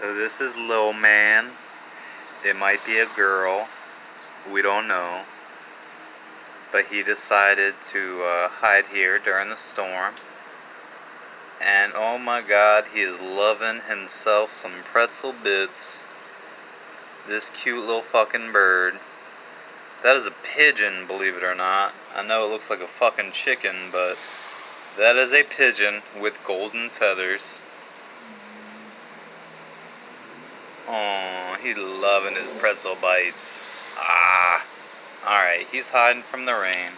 So this is Lil Man. It might be a girl. We don't know. But he decided to hide here during the storm. And oh my god, he is loving himself some pretzel bits. This cute little fucking bird. That is a pigeon, believe it or not. I know it looks like a fucking chicken, but that is a pigeon with golden feathers. Oh, he's loving his pretzel bites. Ah. Alright, he's hiding from the rain.